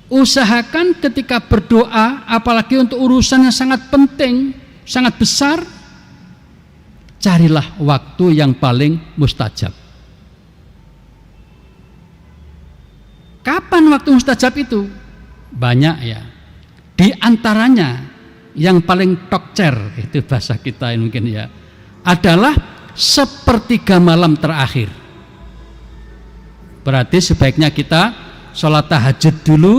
usahakan ketika berdoa, apalagi untuk urusan yang sangat penting, sangat besar, carilah waktu yang paling mustajab. Kapan waktu mustajab itu? Banyak ya. Di antaranya yang paling tokcer, itu bahasa kita mungkin ya, adalah sepertiga malam terakhir. Berarti sebaiknya kita sholat tahajud dulu.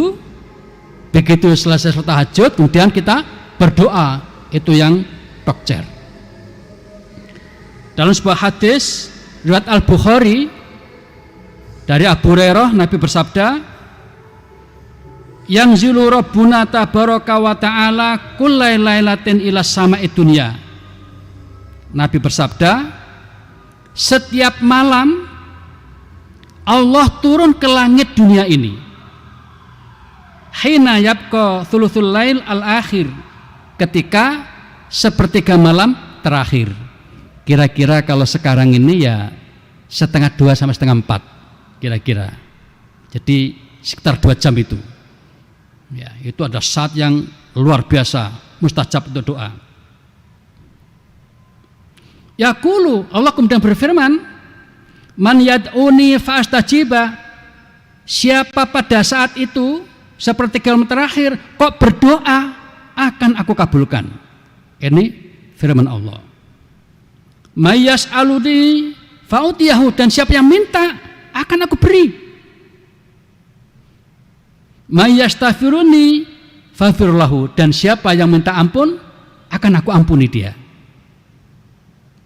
Begitu selesai sholat tahajud, kemudian kita berdoa. Itu yang tokcer. Dalam sebuah hadis riwayat Al-Bukhari dari Abu Hurairah, Nabi bersabda, yang zilu rabbuna tabaraka wa ta'ala kullai lailatin ila sama'id dunya. Nabi bersabda, setiap malam Allah turun ke langit dunia ini. Hina yabqa thuluthul lail al-akhir, ketika sepertiga malam terakhir. Kira-kira kalau sekarang ini ya 1:30 sampai 3:30 kira-kira. Jadi sekitar 2 jam itu. Ya, itu ada saat yang luar biasa, mustajab untuk doa. Yaqulu, Allah kemudian berfirman, man yad'uni fa'astajiba, siapa pada saat itu sepertiga malam terakhir kok berdoa, akan aku kabulkan. Ini firman Allah. Mayas aludi fautiyahu, dan siapa yang minta akan aku beri. Mayastafiruni faghfirlahu, dan siapa yang minta ampun akan aku ampuni dia.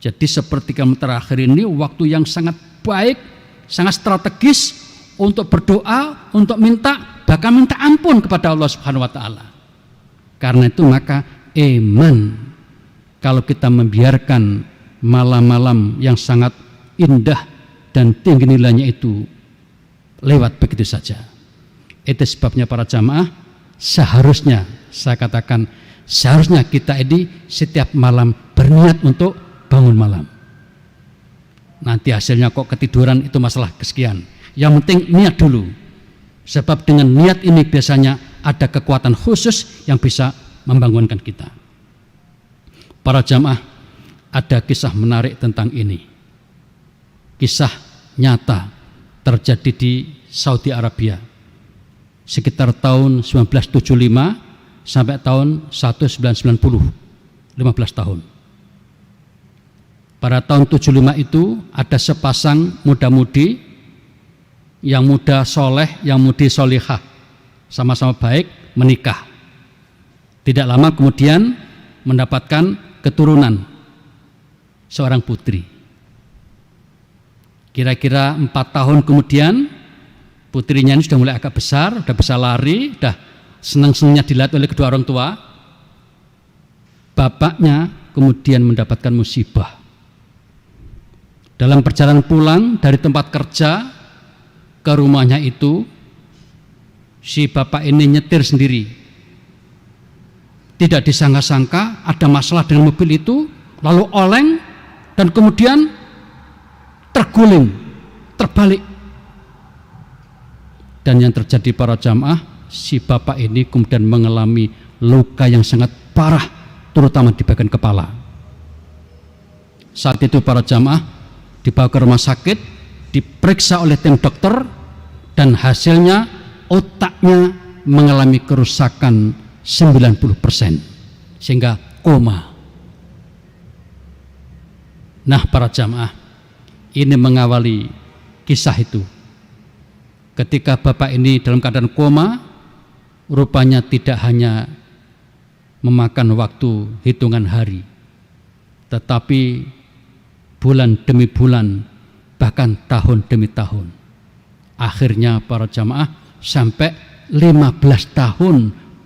Jadi sepertiga malam terakhir ini waktu yang sangat baik, sangat strategis untuk berdoa, untuk minta, bahkan minta ampun kepada Allah Subhanahu wa taala. Karena itu maka iman kalau kita membiarkan malam-malam yang sangat indah dan tinggi nilainya itu lewat begitu saja. Itu sebabnya para jamaah, seharusnya, saya katakan, seharusnya kita ini setiap malam berniat untuk bangun malam. Nanti hasilnya kok ketiduran, itu masalah kesekian. Yang penting niat dulu. Sebab dengan niat ini biasanya ada kekuatan khusus yang bisa membangunkan kita. Para jamaah, ada kisah menarik tentang ini. Kisah nyata terjadi di Saudi Arabia sekitar tahun 1975 sampai tahun 1990, 15 tahun. Pada tahun 75 itu ada sepasang muda-mudi, yang muda soleh, yang mudi solihah, sama-sama baik, menikah. Tidak lama kemudian mendapatkan keturunan, seorang putri. Kira-kira 4 tahun kemudian putrinya ini sudah mulai agak besar, sudah bisa lari, sudah senang-senangnya dilihat oleh kedua orang tua. Bapaknya kemudian mendapatkan musibah. Dalam perjalanan pulang dari tempat kerja ke rumahnya itu, si bapak ini nyetir sendiri. Tidak disangka-sangka ada masalah dengan mobil itu, lalu oleng dan kemudian terguling, terbalik. Dan yang terjadi para jamaah, si bapak ini kemudian mengalami luka yang sangat parah, terutama di bagian kepala. Saat itu para jamaah dibawa ke rumah sakit, diperiksa oleh tim dokter, dan hasilnya otaknya mengalami kerusakan 90%, sehingga koma. Nah para jamaah, ini mengawali kisah itu. Ketika bapak ini dalam keadaan koma, rupanya tidak hanya memakan waktu hitungan hari, tetapi bulan demi bulan, bahkan tahun demi tahun. Akhirnya para jamaah sampai 15 tahun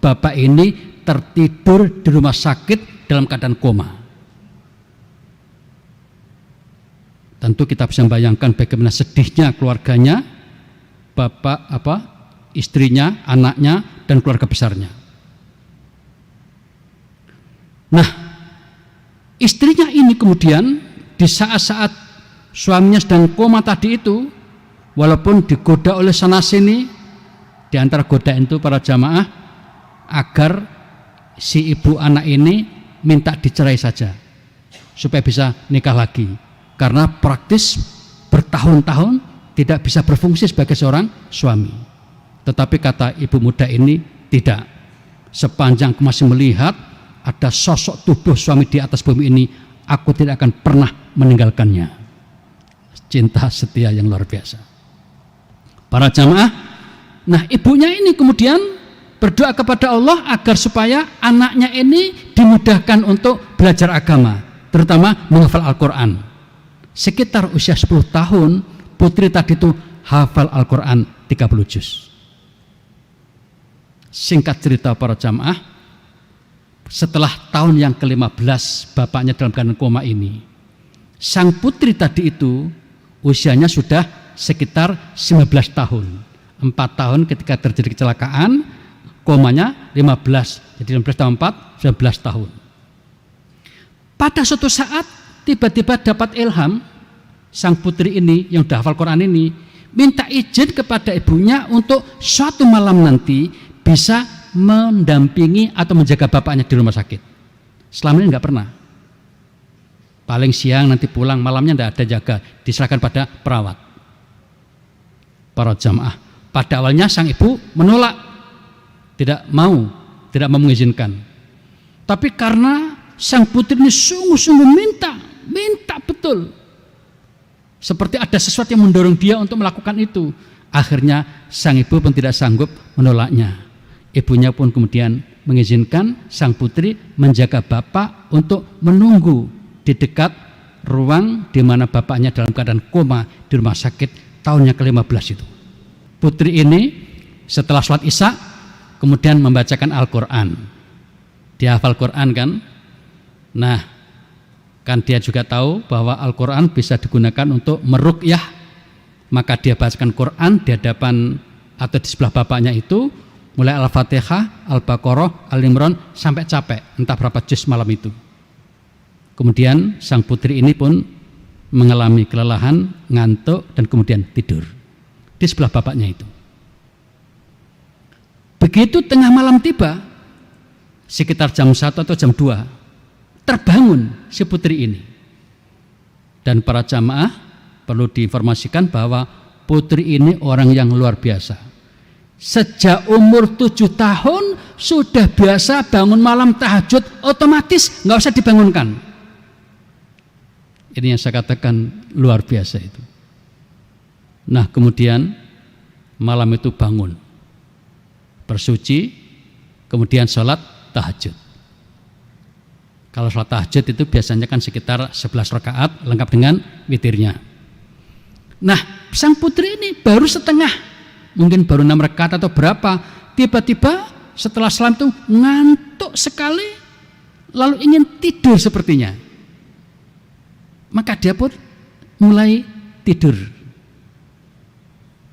bapak ini tertidur di rumah sakit dalam keadaan koma. Tentu kita bisa membayangkan bagaimana sedihnya keluarganya, bapak, istrinya, anaknya, dan keluarga besarnya. Nah, istrinya ini kemudian di saat-saat suaminya sedang koma tadi itu, walaupun digoda oleh sana sini, Di antara godaan itu para jamaah agar si ibu anak ini minta dicerai saja supaya bisa nikah lagi, karena praktis bertahun-tahun tidak bisa berfungsi sebagai seorang suami. Tetapi kata ibu muda ini, tidak, sepanjang aku masih melihat ada sosok tubuh suami di atas bumi ini, aku tidak akan pernah meninggalkannya. Cinta setia yang luar biasa para jamaah. Nah, ibunya ini kemudian berdoa kepada Allah agar supaya anaknya ini dimudahkan untuk belajar agama, terutama menghafal Al-Quran. Sekitar usia 10 tahun putri tadi itu hafal Al-Quran 30 juz. Singkat cerita para jamaah, setelah tahun yang ke-15 bapaknya dalam keadaan koma ini, sang putri tadi itu usianya sudah sekitar 19 tahun. 4 tahun ketika terjadi kecelakaan, komanya 15, jadi 15 tambah 4, 19 tahun. Pada suatu saat tiba-tiba dapat ilham, sang putri ini yang sudah hafal Quran ini minta izin kepada ibunya untuk suatu malam nanti bisa mendampingi atau menjaga bapaknya di rumah sakit. Selama ini nggak pernah. Paling siang nanti pulang, malamnya tidak ada jaga, diserahkan pada perawat. Para jamaah, pada awalnya sang ibu menolak, tidak mau mengizinkan. Tapi karena sang putri ini sungguh-sungguh minta betul, seperti ada sesuatu yang mendorong dia untuk melakukan itu, akhirnya sang ibu pun tidak sanggup menolaknya. Ibunya pun kemudian mengizinkan sang putri menjaga bapak untuk menunggu di dekat ruang di mana bapaknya dalam keadaan koma di rumah sakit tahunnya ke-15 itu. Putri ini setelah sholat isya kemudian membacakan Al-Quran. Dia hafal Quran kan? Nah, kan dia juga tahu bahwa Al-Quran bisa digunakan untuk meruqyah, maka dia bacakan Quran di hadapan atau di sebelah bapaknya itu, mulai Al-Fatihah, Al-Baqarah, Al-Imran sampai capek, entah berapa juz malam itu. Kemudian sang putri ini pun mengalami kelelahan, ngantuk, dan kemudian tidur di sebelah bapaknya itu. Begitu tengah malam tiba, sekitar jam 1 atau jam 2, terbangun si putri ini. Dan para jamaah perlu diinformasikan bahwa putri ini orang yang luar biasa. Sejak umur 7 tahun sudah biasa bangun malam tahajud, otomatis nggak usah dibangunkan. Ini yang saya katakan luar biasa itu. Nah, kemudian malam itu bangun, bersuci, kemudian sholat tahajud. Kalau sholat tahajud itu biasanya kan sekitar 11 rakaat lengkap dengan witirnya. Nah, sang putri ini baru setengah, mungkin baru 6 rakaat atau berapa, tiba-tiba setelah salam itu ngantuk sekali, lalu ingin tidur sepertinya. Maka dia pun mulai tidur.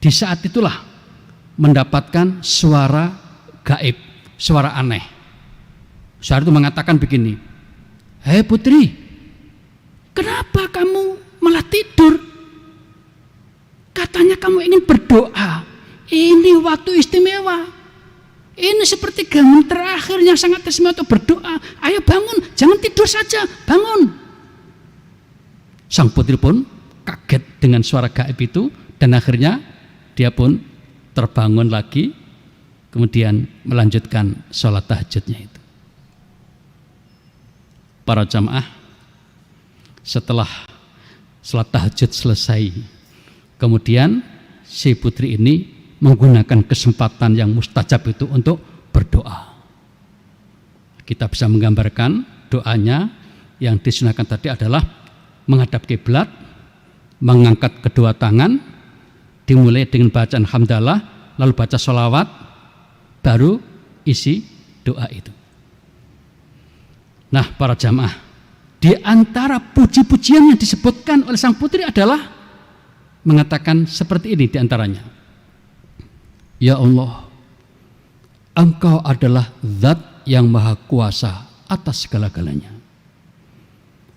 Di saat itulah mendapatkan suara gaib, suara aneh. Suara itu mengatakan begini, "Hei putri, kenapa kamu malah tidur? Katanya kamu ingin berdoa. Ini waktu istimewa. Ini seperti gangguan terakhir yang sangat istimewa untuk berdoa. Ayo bangun, jangan tidur saja, bangun." Sang putri pun kaget dengan suara gaib itu, dan akhirnya dia pun terbangun lagi, kemudian melanjutkan sholat tahajudnya itu. Para jamaah, setelah sholat tahajud selesai, kemudian si putri ini menggunakan kesempatan yang mustajab itu untuk berdoa. Kita bisa menggambarkan doanya yang disunahkan tadi adalah menghadap kiblat, mengangkat kedua tangan, dimulai dengan bacaan hamdalah, lalu baca sholawat, baru isi doa itu. Nah, para jamaah, di antara puji-pujian yang disebutkan oleh sang putri adalah mengatakan seperti ini di antaranya. Ya Allah, Engkau adalah zat yang maha kuasa atas segala-galanya.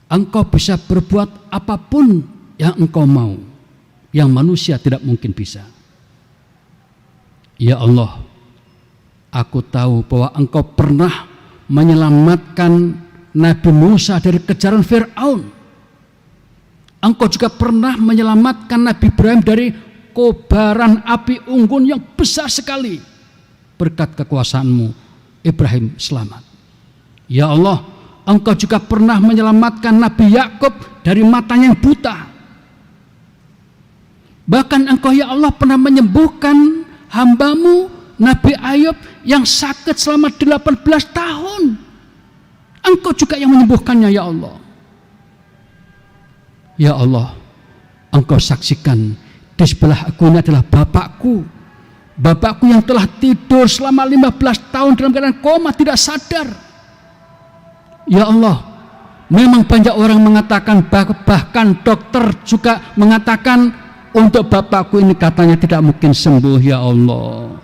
Engkau bisa berbuat apapun yang Engkau mau, yang manusia tidak mungkin bisa. Ya Allah, aku tahu bahwa Engkau pernah menyelamatkan Nabi Musa dari kejaran Fir'aun. Engkau juga pernah menyelamatkan Nabi Ibrahim dari kobaran api unggun yang besar sekali. Berkat kekuasaanmu, Ibrahim selamat. Ya Allah, Engkau juga pernah menyelamatkan Nabi Yakub dari matanya yang buta. Bahkan Engkau ya Allah pernah menyembuhkan hambamu Nabi Ayub yang sakit selama 18 tahun. Engkau juga yang menyembuhkannya ya Allah. Ya Allah, Engkau saksikan di sebelah aku ini adalah bapakku. Bapakku yang telah tidur selama 15 tahun dalam keadaan koma, tidak sadar. Ya Allah, memang banyak orang mengatakan, bahkan dokter juga mengatakan untuk bapakku ini katanya tidak mungkin sembuh ya Allah.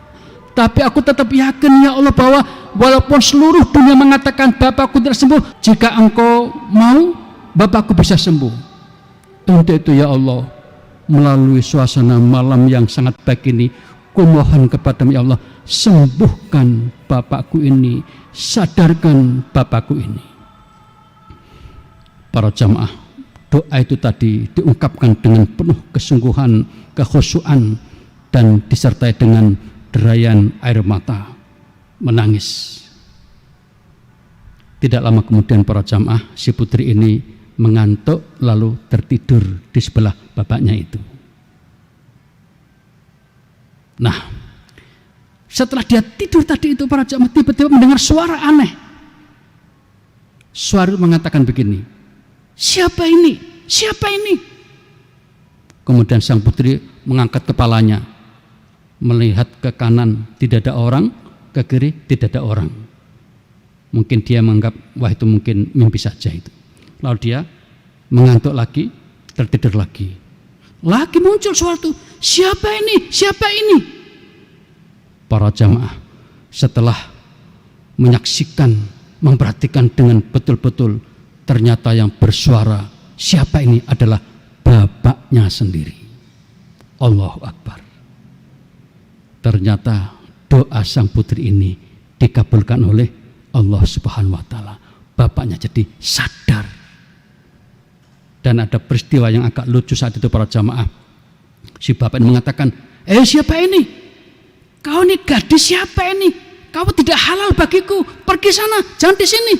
Tapi aku tetap yakin ya Allah bahwa walaupun seluruh dunia mengatakan bapakku tidak sembuh, jika Engkau mau bapakku bisa sembuh. Untuk itu ya Allah, melalui suasana malam yang sangat baik ini, kumohon kepadamu ya Allah, sembuhkan bapakku ini, sadarkan bapakku ini. Para jamaah, doa itu tadi diungkapkan dengan penuh kesungguhan, kekhusyuan, dan disertai dengan derayan air mata, menangis. Tidak lama kemudian para jamaah, si putri ini mengantuk lalu tertidur di sebelah bapaknya itu. Nah, setelah dia tidur tadi itu para jamaah tiba-tiba mendengar suara aneh. Suara mengatakan begini, siapa ini? Siapa ini? Kemudian sang putri mengangkat kepalanya, melihat ke kanan tidak ada orang, ke kiri tidak ada orang. Mungkin dia menganggap wah itu mungkin mimpi saja itu. Lalu dia mengantuk lagi, tertidur lagi. Lagi muncul suara itu, siapa ini? Siapa ini? Para jamaah setelah menyaksikan, memperhatikan dengan betul-betul, ternyata yang bersuara siapa ini adalah bapaknya sendiri. Allahu Akbar. Ternyata doa sang putri ini dikabulkan oleh Allah Subhanahu wa taala. Bapaknya jadi sadar. Dan ada peristiwa yang agak lucu saat itu para jamaah. Si bapak ini mengatakan, siapa ini? Kau ini gadis siapa ini? Kau tidak halal bagiku. Pergi sana, jangan di sini.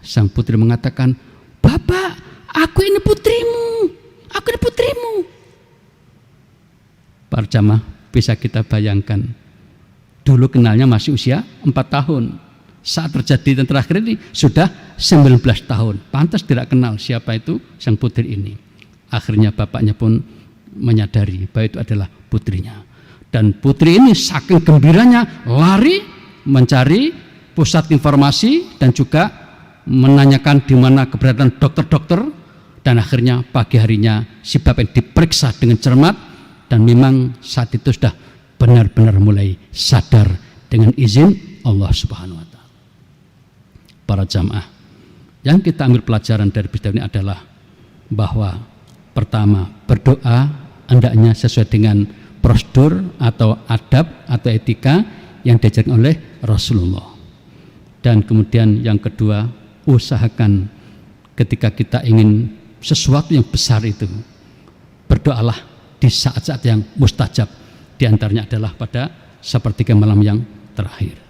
Sang putri mengatakan, Bapak, aku ini putrimu. Aku ini putrimu. Para jamaah, bisa kita bayangkan. Dulu kenalnya masih usia 4 tahun. Saat terjadi dan terakhir ini sudah 19 tahun. Pantas tidak kenal siapa itu sang putri ini. Akhirnya bapaknya pun menyadari bahwa itu adalah putrinya. Dan putri ini saking gembiranya lari mencari pusat informasi dan juga menanyakan di mana keberadaan dokter-dokter. Dan akhirnya pagi harinya si bapak diperiksa dengan cermat dan memang saat itu sudah benar-benar mulai sadar dengan izin Allah Subhanahu wa taala. Para jamaah, yang kita ambil pelajaran dari peristiwa ini adalah bahwa pertama, berdoa hendaknya sesuai dengan prosedur atau adab atau etika yang diajarkan oleh Rasulullah. Dan kemudian yang kedua, usahakan ketika kita ingin sesuatu yang besar itu, berdoalah di saat-saat yang mustajab. Di antaranya adalah pada sepertiga malam yang terakhir.